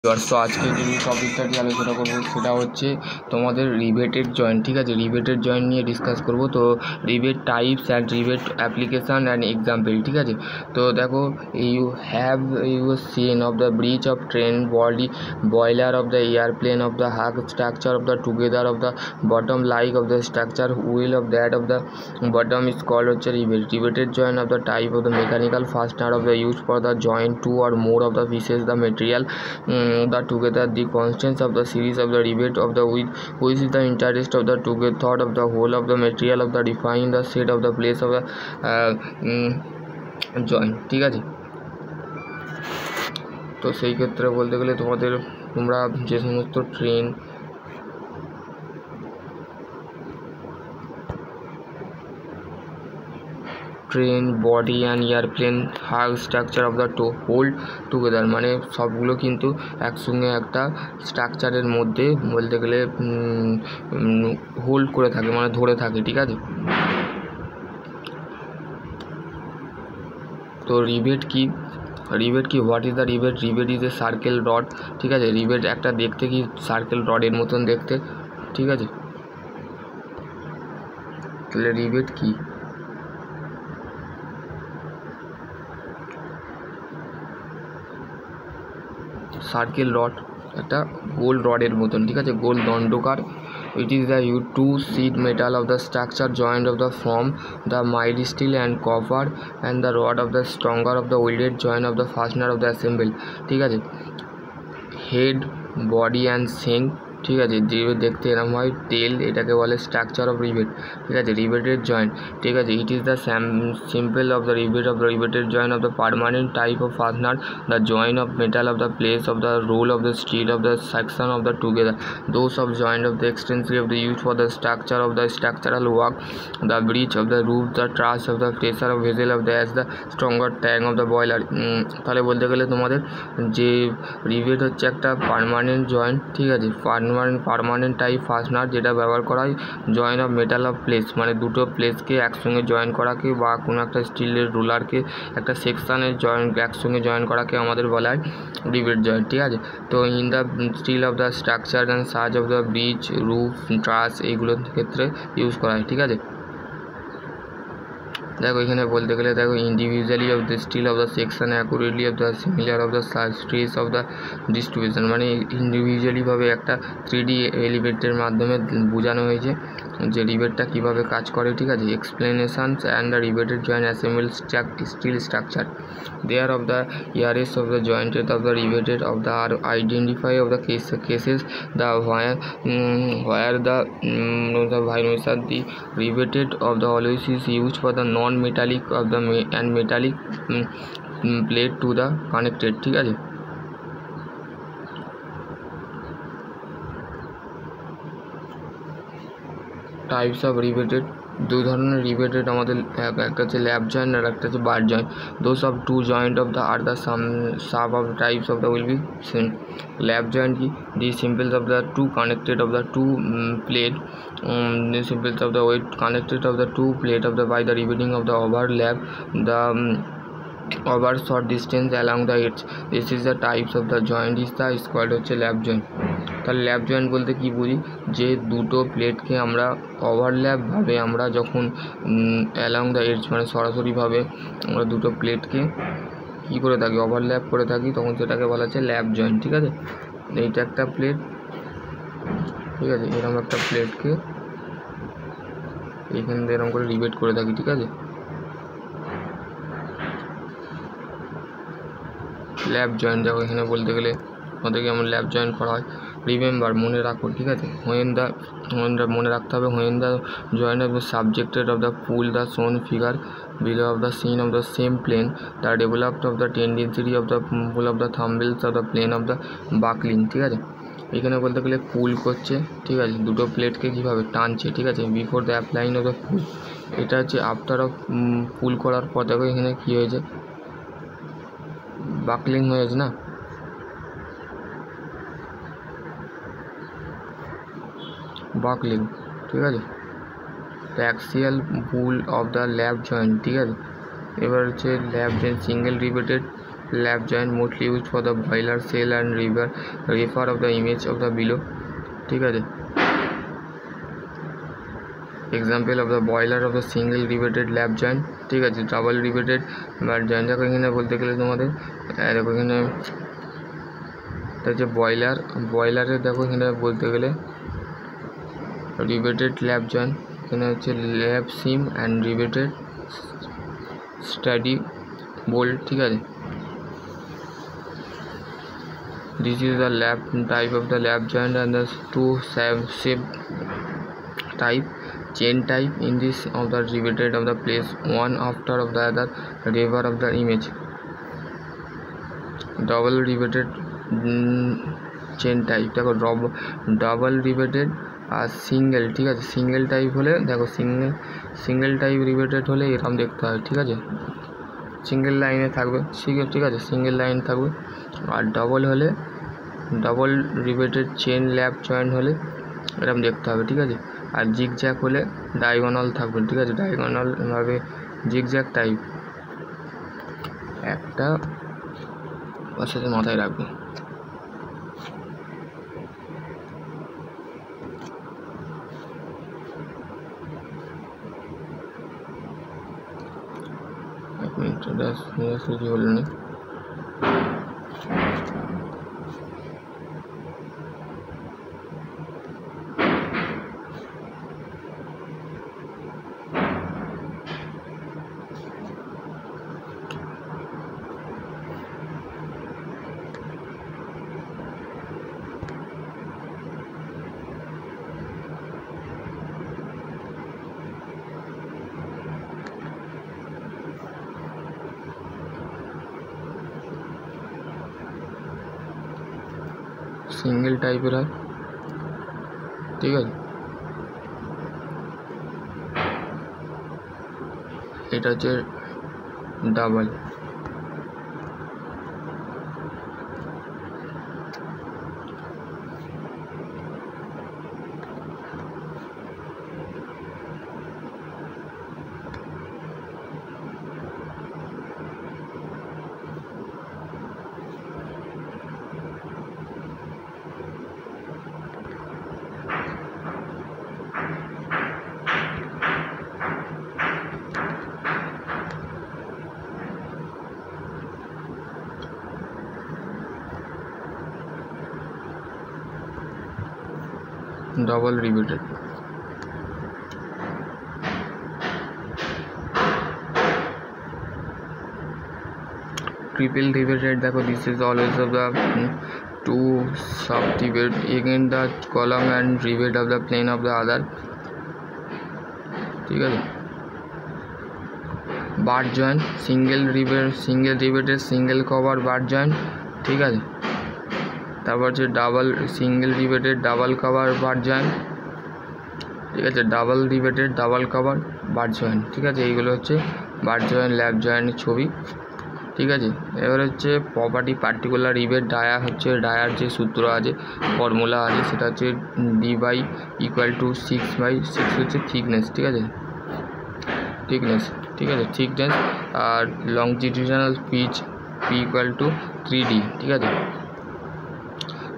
So আজকে যে টপিকটা নিয়ে আলোচনা করবো সেটা হচ্ছে তোমাদের রিবেটেড জয়েন্ট। ঠিক আছে, রিবেটেড জয়েন্ট নিয়ে ডিসকাস করবো। তো rivet types and rivet application and example. ঠিক আছে, তো দেখো, you have you seen of the bridge of train body boiler of the airplane of the huge structure of the together of the bottom like of the structure wheel of that of the bottom is called হচ্ছে rivet. Riveted joint of the type of the mechanical fastener of the use for the joint to or more of the pieces the material the together the constants of the series of the rivet of the which is the interest of the together thought of the whole of the material of the define the set of the place of the joint। ঠিক আছে, তো সেই ক্ষেত্রে বলতে গেলে তোমরা যে সমস্ত train body and airplane hug structure of the hold together, মানে সবগুলো কিন্তু একসঙ্গে একটা স্ট্রাকচারের মধ্যে বলতে গেলে হোল্ড করে থাকে, মানে ধরে থাকে। ঠিক আছে, তো রিবেট কি what is the rebate? Rebate is a circle rod. ঠিক আছে, রিবেট একটা দেখতে কি সার্কেল রডের মতন দেখতে। ঠিক আছে, তাহলে রিবেট কি? সার্কেল রড একটা গোল রডের মতন। ঠিক আছে, গোল দণ্ডকার। It is the two sheet metal of the structure joint of the form the mild steel and cover and the rod of the stronger of the welded joint of the fastener of the assemble. ঠিক আছে, head body and sing. ঠিক আছে, যে দেখতে এরম হয় টেল, এটাকে বলে স্ট্রাকচার অফ রিবেট। ঠিক আছে, রিবেটেড জয়েন্ট। ঠিক আছে, it is the simple of the riveted joint of the permanent type of fastener the joint of metal of the place of the roll of the steel of the section of the together those of joint of the extensive of the use for the structure of the structural work the bridge of the roof the truss of the pressure of vessel of the as the stronger tank of the boiler. তাহলে বলতে গেলে তোমাদের যে rebate হচ্ছে একটা permanent joint. ঠিক আছে, permanent type ফাস্টনার, যেটা ব্যবহার করা হয় joint of metal of place, মানে দুটো প্লেসকে একসঙ্গে জয়েন করাকে, বা কোনো একটা স্টিলের রোলারকে একটা সেকশানের একসঙ্গে জয়েন করাকে আমাদের বলা হয় রিবেট জয়েন্ট। ঠিক আছে, তো in the steel of the structure and such of the bridge roof truss এইগুলোর ক্ষেত্রে ইউজ করা হয়। ঠিক আছে, দেখো এখানে বলতে গেলে দেখো, individually of the steel of the section accurately of the similar of the stress of the distribution, মানে ইন্ডিভিজুয়ালিভাবে একটা 3D এলিমেন্টের মাধ্যমে বোঝানো হয়েছে যে রিবেটটা কীভাবে কাজ করে। ঠিক আছে, explanations and the riveted joint assemble steel structure there of the years of the jointed of the riveted of the are identify of the cases the where the violation the riveted of the always is used for the non-metallic of the and metallic plate to the connected। ঠিক আছে, types of রিবেটেড, দুই ধরনের রিবেটেড আমাদের, একটা হচ্ছে lap joint আর একটা হচ্ছে butt joint. Those of two joint of the are the sub of types of the will be same. Lap joint কি? The simples of the two connected of the two plate, the simples of the weight connected of the two plate of the by the riveting of the overlap the over short distance along the edge. This is the types of the joint is the squared হচ্ছে lap joint. তাহলে lab joint বলতে কি বুঝি? যে দুটো প্লেটকে আমরা ওভারল্যাপভাবে আমরা যখন অ্যালং দ্য এডজ, মানে সরাসরিভাবে আমরা দুটো প্লেটকে কী করে থাকি, ওভারল্যাপ করে থাকি, তখন সেটাকে বলা হচ্ছে ল্যাব জয়েন্ট। ঠিক আছে, এইটা একটা প্লেট। ঠিক আছে, এরকম একটা প্লেটকে এইখান দিয়ে এরকম করে রিবেট করে থাকি। ঠিক আছে, ল্যাব জয়েন্ট। দেখো এখানে বলতে গেলে আমাদেরকে এমন ল্যাব জয়েন্ট করা হয়। রিমেম্বার, মনে রাখো। ঠিক আছে, মনে রাখতে হবে when the joint of the subjected of the pull the shown figure below of the scene of the same plane the developed of the tendency of the pull of the thumbnails of the plane of the buckling। ঠিক আছে, এখানে বলতে গেলে পুল করছে। ঠিক আছে, দুটো প্লেটকে কীভাবে টানছে। ঠিক আছে, before the applying of the পুল, এটা হচ্ছে আফটার অফ পুল করার পর। দেখো এখানে কী হয়েছে, বাকলিং হয়েছে না, বাকলিং। ঠিক আছে, axial pull of the lap joint. ঠিক আছে, এবার হচ্ছে lap joint single riveted lap joint mostly used for the boiler cell and refer of the image of the below, ঠিক আছে। Example of the boiler of the single riveted lap joint, ঠিক আছে। Double riveted joint দেখো এখানে বলতে গেলে তোমাদের দেখো এখানে হচ্ছে বয়লারের দেখো এখানে বলতে গেলে রিভেটেড ল্যাপ জয়েন্ট, এখানে হচ্ছে ল্যাপ সিম অ্যান্ড রিভেটেড স্টাডি বোল্ট, ঠিক আছে। This is the lap type of the lap joint and the two shape type chain type in this of the riveted of the place one after of the other rever of the image, double riveted chain type দেখো double riveted আর single, ঠিক আছে। Single type হলে দেখো single type riveted হলে এরকম দেখতে হয়, ঠিক আছে। সিঙ্গেল লাইনে থাকবে, ঠিক আছে, সিঙ্গেল লাইন থাকবে। আর ডাবল রিভেটেড চেন ল্যাপ জয়েন্ট হলে এরকম দেখতে হবে, ঠিক আছে। আর জিগজ্যাগ হলে ডায়াগোনাল থাকবে, ঠিক আছে, ডায়াগোনাল ভাবে জিগজ্যাগ টাইপ একটা সাথে মাথায় রাখবে। এক মিনিট হলো না। সিঙ্গেল টাইপের হয়, ঠিক আছে। এটা হচ্ছে double. double riveted, triple riveted দেখো this is always of the two sub rivet again the column and rivet of the plane of the other, ঠিক আছে। Butt joint single riveted single cover butt joint, ঠিক আছে। তারপর হচ্ছে double single riveted double cover butt joint, ঠিক আছে। Double riveted double cover butt joint, ঠিক আছে। এইগুলো হচ্ছে বার জয়েন্ট ল্যাপ জয়েন্টের ছবি, ঠিক আছে। এবার হচ্ছে প্রপার্টি পার্টিকুলার রিভেট ডায়ার যে সূত্র আছে ফর্মুলা আছে সেটা হচ্ছে ডি বাই ইকুয়াল টু 6/6 হচ্ছে থিকনেস, ঠিক আছে, থিকনেস আর longitudinal pitch P equal to 3d, ঠিক আছে।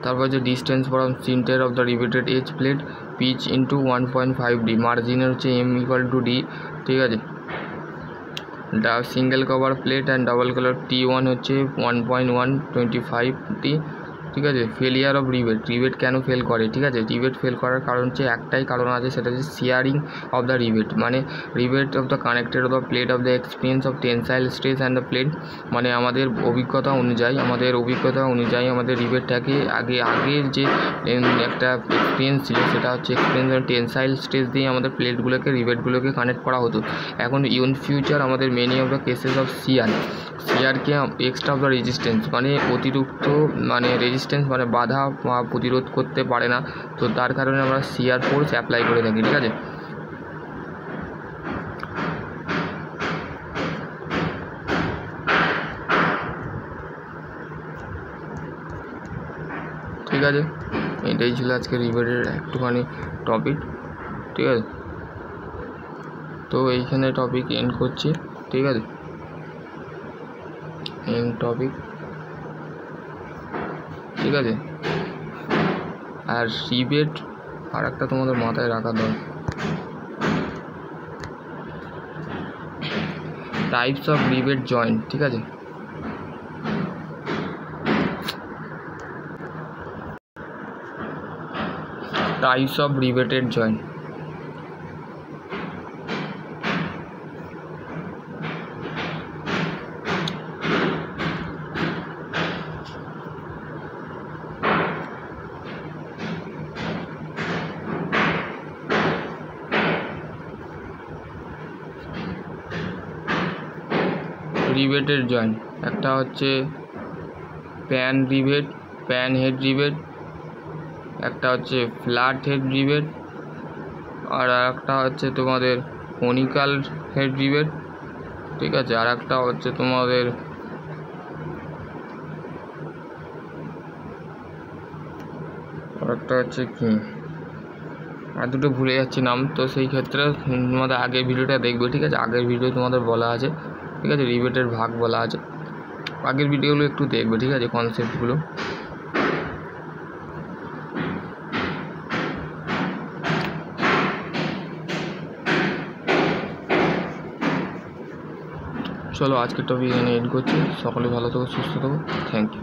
তারপর হচ্ছে distance from centre of the riveted edge plate pitch into 1.5d, মার্জিনের হচ্ছে m ইকুয়াল টু d, ঠিক আছে। Single cover plate and double cover T1 হচ্ছে 1.125d, ঠিক আছে। ফেলিয়ার অফ রিভেট কেন ফেল করে, ঠিক আছে। রিভেট ফেল করার কারণ হচ্ছে একটাই কারণ আছে, সেটা হচ্ছে শিয়ারিং অফ দ্য রিভেট, মানে rivet of the connected of the plate of the experience of tensile stress and the plate, মানে আমাদের অভিজ্ঞতা অনুযায়ী আমাদের রিভেটটাকে আগের যে একটা এক্সপিরিয়েন্স ছিল সেটা হচ্ছে এক্সপিরিয়েন্স টেনসাইল স্ট্রেস দিয়ে আমাদের প্লেটগুলোকে রিভেটগুলোকে কানেক্ট করা হতো। এখন ইন ফিউচার আমাদের many of the cases of শিয়ারকে এক্সট্রা অফ দ্য রেজিস্ট্যান্স, মানে অতিরিক্ত মানে রেজিস্ট্যান্স মানে বাধা প্রতিরোধ করতে পারে না, তো তার কারণে আমরা শিয়ার ফোর্স অ্যাপ্লাই করে থাকি, ঠিক আছে। ঠিক আছে, এটাই ছিল আজকে রিভেটের একটুখানি টপিক, ঠিক আছে। তো এইখানে টপিক এন্ড করছি, ঠিক আছে। মেন টপিক, ঠিক আছে। আর রিবেট আর একটা তোমাদের মাথায় রাখা দরকার, টাইপস অফ রিবেট জয়েন্ট, ঠিক আছে। টাইপস অফ রিবেটেড জয়েন্ট, রিবেটেড জয়েন্ট একটা হচ্ছে pan rebate, pan head rebate, একটা হচ্ছে ফ্ল্যাট হেড রিবেট, আর একটা হচ্ছে তোমাদের কনিক্যাল হেড রিবেট, ঠিক আছে। আর একটা হচ্ছে তোমাদের কি আর দুটো ভুলে যাচ্ছি নাম, তো সেই ক্ষেত্রে তোমাদের আগের ভিডিওটা দেখবে, ঠিক আছে। আগের ভিডিও তোমাদের বলা আছে, ঠিক আছে, রিবেটের ভাগ বলা আছে, আগের ভিডিওগুলো একটু দেখবে, ঠিক আছে, কনসেপ্টগুলো। চলো আজকের টপিক এনে এড করছি। সকলে ভালো থেকো, সুস্থ থেকো, থ্যাংক ইউ।